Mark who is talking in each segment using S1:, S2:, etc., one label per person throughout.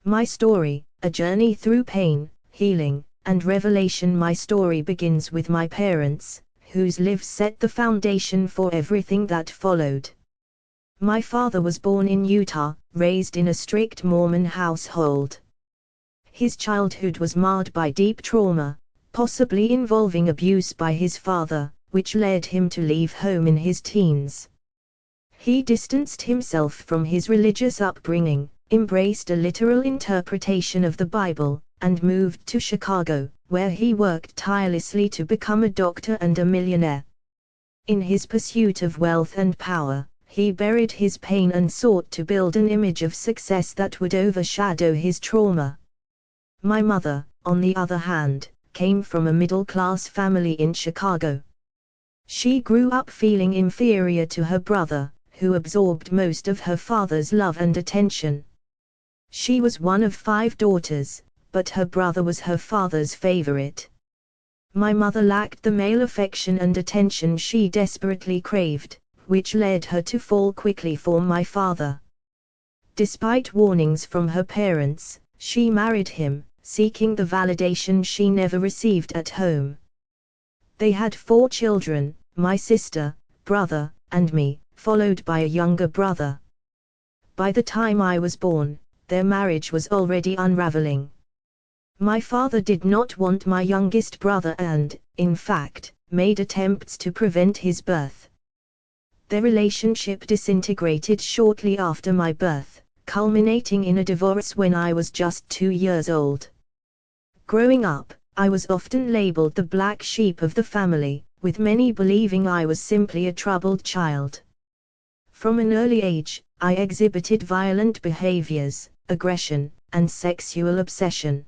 S1: My story, a journey through pain, healing, and revelation. My story begins with my parents, whose lives set the foundation for everything that followed. My father was born in Utah, raised in a strict Mormon household. His childhood was marred by deep trauma, possibly involving abuse by his father, which led him to leave home in his teens. He distanced himself from his religious upbringing, embraced a literal interpretation of the Bible, and moved to Chicago, where he worked tirelessly to become a doctor and a millionaire. In his pursuit of wealth and power, he buried his pain and sought to build an image of success that would overshadow his trauma. My mother, on the other hand, came from a middle-class family in Chicago. She grew up feeling inferior to her brother, who absorbed most of her father's love and attention. She was one of 5 daughters, but her brother was her father's favorite. My mother lacked the male affection and attention she desperately craved, which led her to fall quickly for my father. Despite warnings from her parents, she married him, seeking the validation she never received at home. They had 4 children, my sister, brother, and me, followed by a younger brother. By the time I was born, their marriage was already unraveling. My father did not want my youngest brother and, in fact, made attempts to prevent his birth. Their relationship disintegrated shortly after my birth, culminating in a divorce when I was just 2 years old. Growing up, I was often labeled the black sheep of the family, with many believing I was simply a troubled child. From an early age, I exhibited violent behaviors, aggression, and sexual obsession.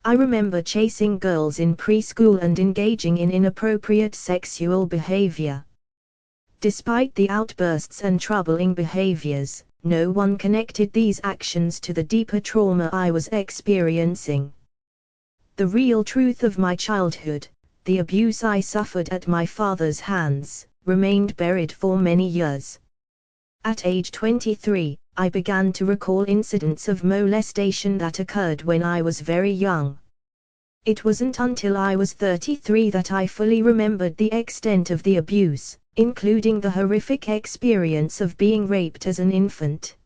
S1: I remember chasing girls in preschool and engaging in inappropriate sexual behavior. Despite the outbursts and troubling behaviors, no one connected these actions to the deeper trauma I was experiencing. The real truth of my childhood, the abuse I suffered at my father's hands, remained buried for many years. At age 23, I began to recall incidents of molestation that occurred when I was very young. It wasn't until I was 33 that I fully remembered the extent of the abuse, including the horrific experience of being raped as an infant.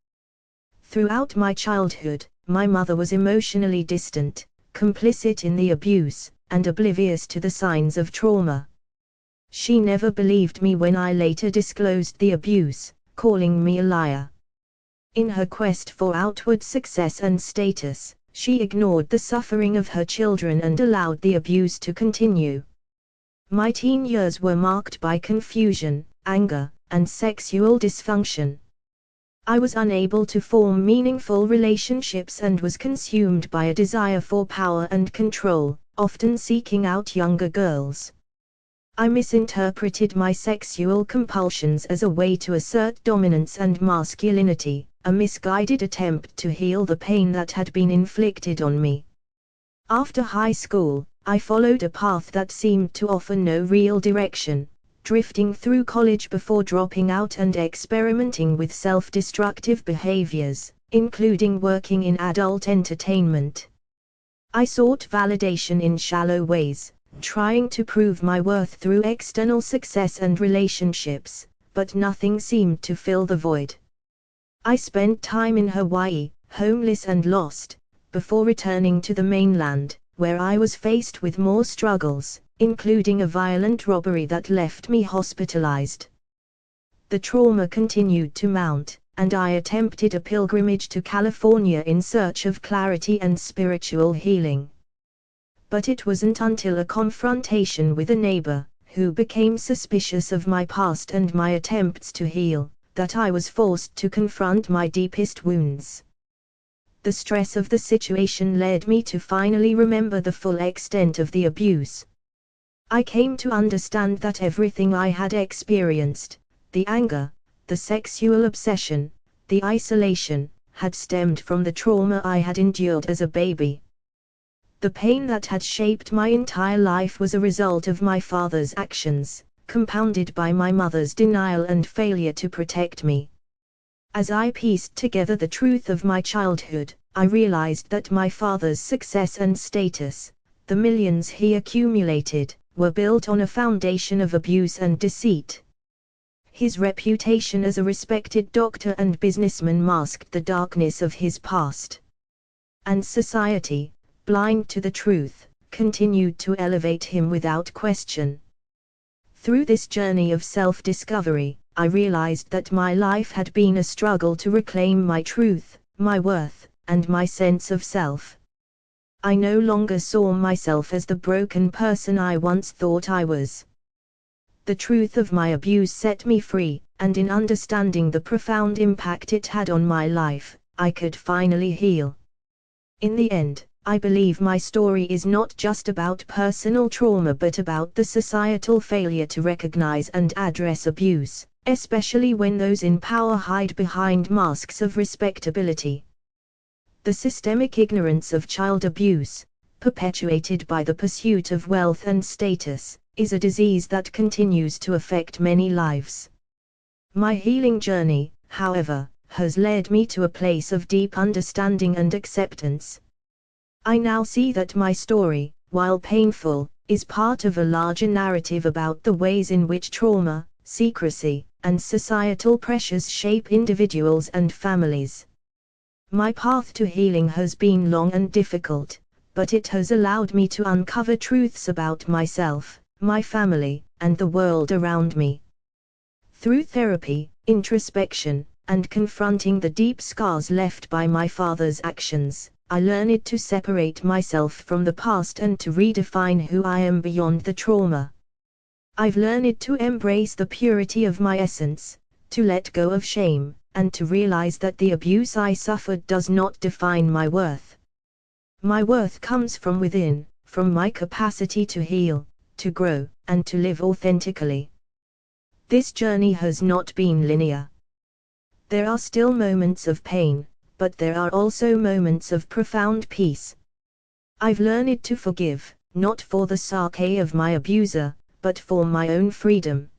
S1: Throughout my childhood, my mother was emotionally distant, complicit in the abuse, and oblivious to the signs of trauma. She never believed me when I later disclosed the abuse, calling me a liar. In her quest for outward success and status, she ignored the suffering of her children and allowed the abuse to continue. My teen years were marked by confusion, anger, and sexual dysfunction. I was unable to form meaningful relationships and was consumed by a desire for power and control, often seeking out younger girls. I misinterpreted my sexual compulsions as a way to assert dominance and masculinity, a misguided attempt to heal the pain that had been inflicted on me. After high school, I followed a path that seemed to offer no real direction, drifting through college before dropping out and experimenting with self-destructive behaviors, including working in adult entertainment. I sought validation in shallow ways, trying to prove my worth through external success and relationships, but nothing seemed to fill the void. I spent time in Hawaii, homeless and lost, before returning to the mainland, where I was faced with more struggles, including a violent robbery that left me hospitalized. The trauma continued to mount, and I attempted a pilgrimage to California in search of clarity and spiritual healing. But it wasn't until a confrontation with a neighbor, who became suspicious of my past and my attempts to heal, that I was forced to confront my deepest wounds. The stress of the situation led me to finally remember the full extent of the abuse. I came to understand that everything I had experienced, the anger, the sexual obsession, the isolation, had stemmed from the trauma I had endured as a baby. The pain that had shaped my entire life was a result of my father's actions, compounded by my mother's denial and failure to protect me. As I pieced together the truth of my childhood, I realized that my father's success and status, the millions he accumulated, were built on a foundation of abuse and deceit. His reputation as a respected doctor and businessman masked the darkness of his past. And society, blind to the truth, continued to elevate him without question. Through this journey of self-discovery, I realized that my life had been a struggle to reclaim my truth, my worth, and my sense of self. I no longer saw myself as the broken person I once thought I was. The truth of my abuse set me free, and in understanding the profound impact it had on my life, I could finally heal. In the end, I believe my story is not just about personal trauma but about the societal failure to recognize and address abuse, especially when those in power hide behind masks of respectability. The systemic ignorance of child abuse, perpetuated by the pursuit of wealth and status, is a disease that continues to affect many lives. My healing journey, however, has led me to a place of deep understanding and acceptance. I now see that my story, while painful, is part of a larger narrative about the ways in which trauma, secrecy, and societal pressures shape individuals and families. My path to healing has been long and difficult, but it has allowed me to uncover truths about myself, my family, and the world around me. Through therapy, introspection, and confronting the deep scars left by my father's actions, I learned to separate myself from the past and to redefine who I am beyond the trauma. I've learned to embrace the purity of my essence, to let go of shame, and to realize that the abuse I suffered does not define my worth. My worth comes from within, from my capacity to heal, to grow, and to live authentically. This journey has not been linear. There are still moments of pain, but there are also moments of profound peace. I've learned to forgive, not for the sake of my abuser, but for my own freedom.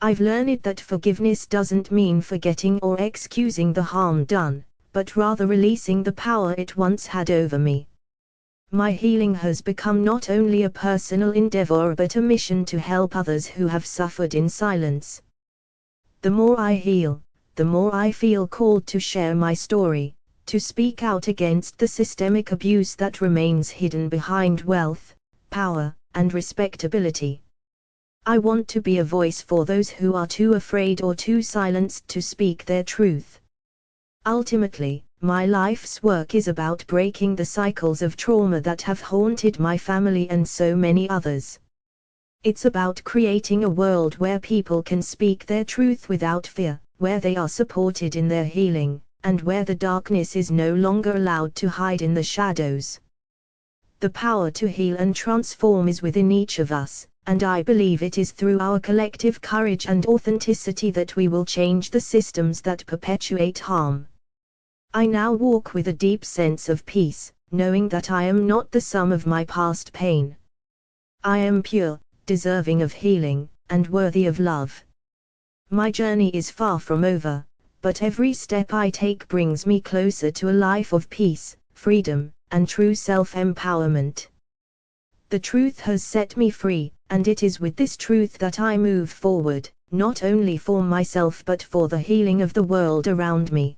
S1: I've learned that forgiveness doesn't mean forgetting or excusing the harm done, but rather releasing the power it once had over me. My healing has become not only a personal endeavor but a mission to help others who have suffered in silence. The more I heal, the more I feel called to share my story, to speak out against the systemic abuse that remains hidden behind wealth, power, and respectability. I want to be a voice for those who are too afraid or too silenced to speak their truth. Ultimately, my life's work is about breaking the cycles of trauma that have haunted my family and so many others. It's about creating a world where people can speak their truth without fear, where they are supported in their healing, and where the darkness is no longer allowed to hide in the shadows. The power to heal and transform is within each of us, and I believe it is through our collective courage and authenticity that we will change the systems that perpetuate harm. I now walk with a deep sense of peace, knowing that I am not the sum of my past pain. I am pure, deserving of healing, and worthy of love. My journey is far from over, but every step I take brings me closer to a life of peace, freedom, and true self-empowerment. The truth has set me free, and it is with this truth that I move forward, not only for myself but for the healing of the world around me.